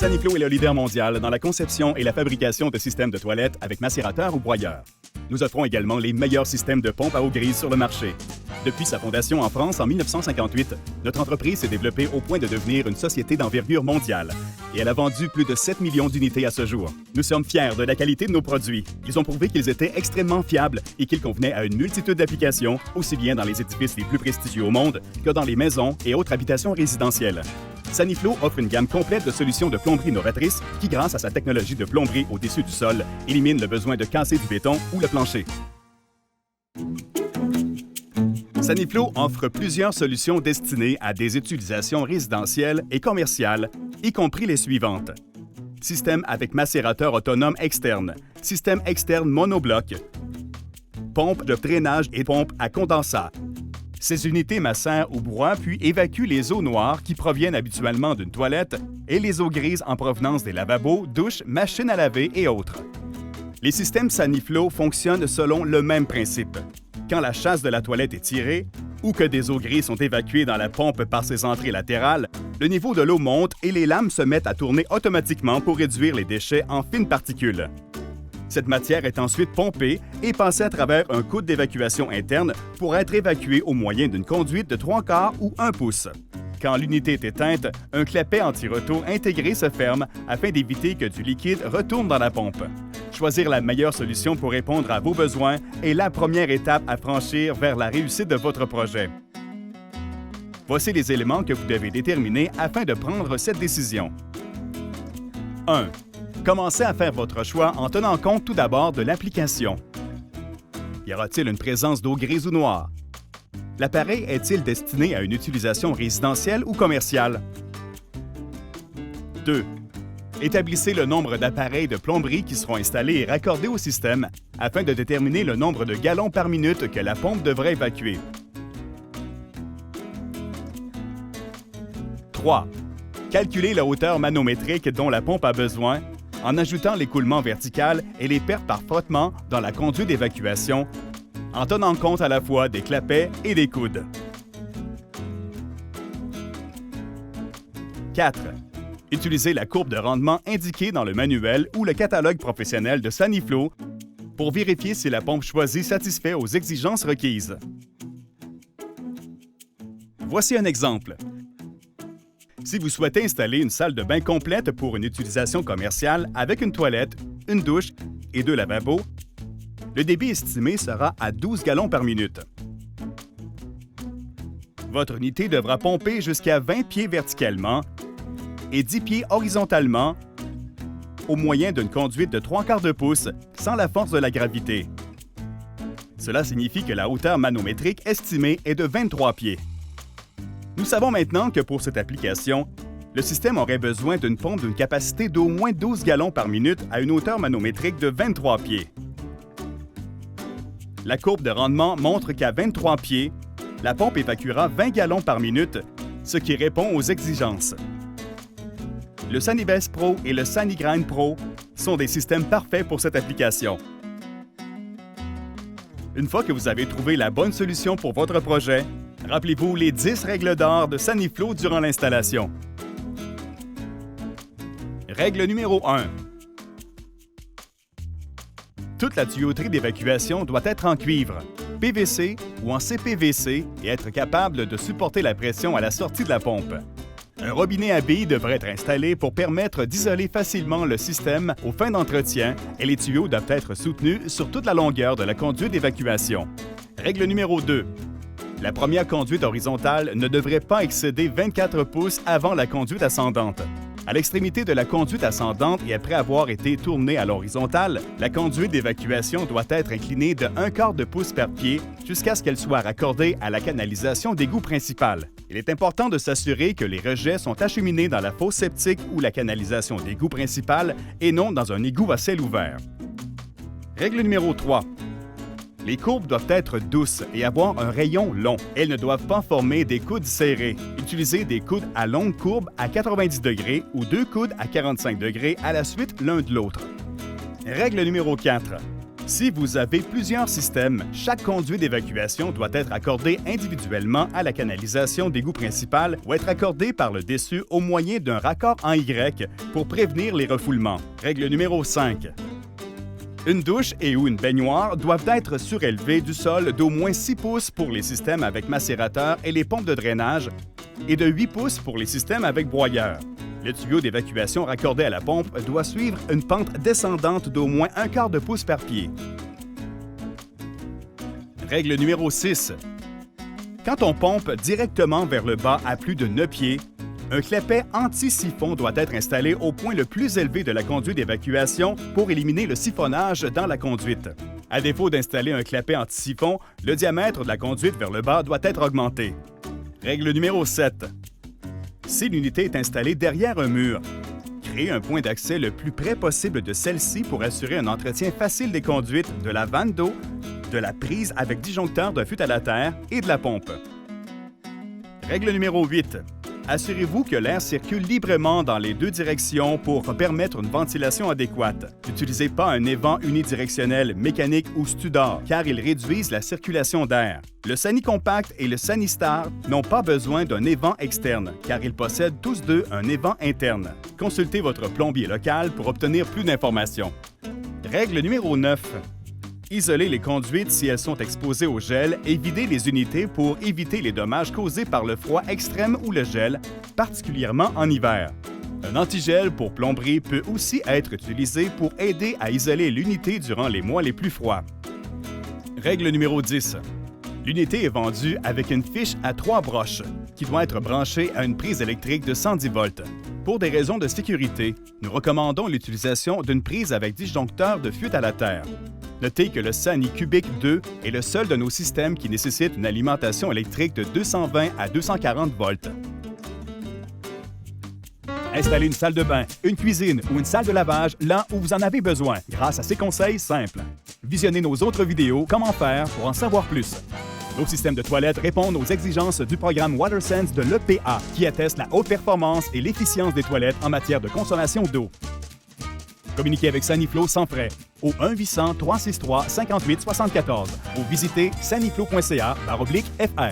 Saniflo est le leader mondial dans la conception et la fabrication de systèmes de toilettes avec macérateur ou broyeur. Nous offrons également les meilleurs systèmes de pompes à eau grise sur le marché. Depuis sa fondation en France en 1958, notre entreprise s'est développée au point de devenir une société d'envergure mondiale et elle a vendu plus de 7 millions d'unités à ce jour. Nous sommes fiers de la qualité de nos produits. Ils ont prouvé qu'ils étaient extrêmement fiables et qu'ils convenaient à une multitude d'applications, aussi bien dans les édifices les plus prestigieux au monde que dans les maisons et autres habitations résidentielles. Saniflo offre une gamme complète de solutions de plomberie novatrices qui, grâce à sa technologie de plomberie au-dessus du sol, élimine le besoin de casser du béton ou le plancher. Saniflo offre plusieurs solutions destinées à des utilisations résidentielles et commerciales, y compris les suivantes. Système avec macérateur autonome externe, système externe monobloc, pompe de drainage et pompe à condensat. Ces unités macèrent ou broient puis évacuent les eaux noires qui proviennent habituellement d'une toilette et les eaux grises en provenance des lavabos, douches, machines à laver et autres. Les systèmes Saniflo fonctionnent selon le même principe. Quand la chasse de la toilette est tirée ou que des eaux grises sont évacuées dans la pompe par ses entrées latérales, le niveau de l'eau monte et les lames se mettent à tourner automatiquement pour réduire les déchets en fines particules. Cette matière est ensuite pompée et passée à travers un coude d'évacuation interne pour être évacuée au moyen d'une conduite de 3/4 ou 1 pouce. Quand l'unité est éteinte, un clapet anti-retour intégré se ferme afin d'éviter que du liquide retourne dans la pompe. Choisir la meilleure solution pour répondre à vos besoins est la première étape à franchir vers la réussite de votre projet. Voici les éléments que vous devez déterminer afin de prendre cette décision. 1. Commencez à faire votre choix en tenant compte tout d'abord de l'application. Y aura-t-il une présence d'eau grise ou noire? L'appareil est-il destiné à une utilisation résidentielle ou commerciale? 2. Établissez le nombre d'appareils de plomberie qui seront installés et raccordés au système afin de déterminer le nombre de gallons par minute que la pompe devrait évacuer. 3. Calculez la hauteur manométrique dont la pompe a besoin en ajoutant l'écoulement vertical et les pertes par frottement dans la conduite d'évacuation, en tenant compte à la fois des clapets et des coudes. 4. Utilisez la courbe de rendement indiquée dans le manuel ou le catalogue professionnel de Saniflo pour vérifier si la pompe choisie satisfait aux exigences requises. Voici un exemple. Si vous souhaitez installer une salle de bain complète pour une utilisation commerciale avec une toilette, une douche et 2 lavabos, le débit estimé sera à 12 gallons par minute. Votre unité devra pomper jusqu'à 20 pieds verticalement et 10 pieds horizontalement au moyen d'une conduite de 3/4 de pouce sans la force de la gravité. Cela signifie que la hauteur manométrique estimée est de 23 pieds. Nous savons maintenant que pour cette application, le système aurait besoin d'une pompe d'une capacité d'au moins 12 gallons par minute à une hauteur manométrique de 23 pieds. La courbe de rendement montre qu'à 23 pieds, la pompe évacuera 20 gallons par minute, ce qui répond aux exigences. Le Sanibest Pro et le Sanigrind Pro sont des systèmes parfaits pour cette application. Une fois que vous avez trouvé la bonne solution pour votre projet, rappelez-vous les 10 règles d'or de Saniflo durant l'installation. Règle numéro 1. Toute la tuyauterie d'évacuation doit être en cuivre, PVC ou en CPVC et être capable de supporter la pression à la sortie de la pompe. Un robinet à billes devrait être installé pour permettre d'isoler facilement le système aux fins d'entretien et les tuyaux doivent être soutenus sur toute la longueur de la conduite d'évacuation. Règle numéro 2. La première conduite horizontale ne devrait pas excéder 24 pouces avant la conduite ascendante. À l'extrémité de la conduite ascendante et après avoir été tournée à l'horizontale, la conduite d'évacuation doit être inclinée de 1/4 de pouce par pied jusqu'à ce qu'elle soit raccordée à la canalisation d'égout principale. Il est important de s'assurer que les rejets sont acheminés dans la fosse septique ou la canalisation d'égout principale et non dans un égout à ciel ouvert. Règle numéro 3. Les courbes doivent être douces et avoir un rayon long. Elles ne doivent pas former des coudes serrés. Utilisez des coudes à longue courbe à 90 degrés ou 2 coudes à 45 degrés à la suite l'un de l'autre. Règle numéro 4. Si vous avez plusieurs systèmes, chaque conduit d'évacuation doit être accordé individuellement à la canalisation d'égout principale ou être accordé par le dessus au moyen d'un raccord en Y pour prévenir les refoulements. Règle numéro 5. Une douche et ou une baignoire doivent être surélevées du sol d'au moins 6 pouces pour les systèmes avec macérateur et les pompes de drainage et de 8 pouces pour les systèmes avec broyeur. Le tuyau d'évacuation raccordé à la pompe doit suivre une pente descendante d'au moins 1/4 de pouce par pied. Règle numéro 6. Quand on pompe directement vers le bas à plus de 9 pieds, un clapet anti-siphon doit être installé au point le plus élevé de la conduite d'évacuation pour éliminer le siphonnage dans la conduite. À défaut d'installer un clapet anti-siphon, le diamètre de la conduite vers le bas doit être augmenté. Règle numéro 7. Si l'unité est installée derrière un mur, créez un point d'accès le plus près possible de celle-ci pour assurer un entretien facile des conduites, de la vanne d'eau, de la prise avec disjoncteur d'un fût à la terre et de la pompe. Règle numéro 8. Assurez-vous que l'air circule librement dans les deux directions pour permettre une ventilation adéquate. N'utilisez pas un évent unidirectionnel, mécanique ou Studor, car ils réduisent la circulation d'air. Le Sani-Compact et le Sani-Star n'ont pas besoin d'un évent externe, car ils possèdent tous deux un évent interne. Consultez votre plombier local pour obtenir plus d'informations. Règle numéro 9. Isolez les conduites si elles sont exposées au gel et videz les unités pour éviter les dommages causés par le froid extrême ou le gel, particulièrement en hiver. Un antigel pour plomberie peut aussi être utilisé pour aider à isoler l'unité durant les mois les plus froids. Règle numéro 10. L'unité est vendue avec une fiche à 3 broches qui doit être branchée à une prise électrique de 110 volts. Pour des raisons de sécurité, nous recommandons l'utilisation d'une prise avec disjoncteur de fût à la terre. Notez que le Sani Cubic 2 est le seul de nos systèmes qui nécessite une alimentation électrique de 220 à 240 volts. Installez une salle de bain, une cuisine ou une salle de lavage là où vous en avez besoin grâce à ces conseils simples. Visionnez nos autres vidéos Comment faire pour en savoir plus. Nos systèmes de toilettes répondent aux exigences du programme WaterSense de l'EPA qui atteste la haute performance et l'efficience des toilettes en matière de consommation d'eau. Communiquez avec Saniflo sans frais au 1-800-363-5874 ou visitez saniflo.ca/fr.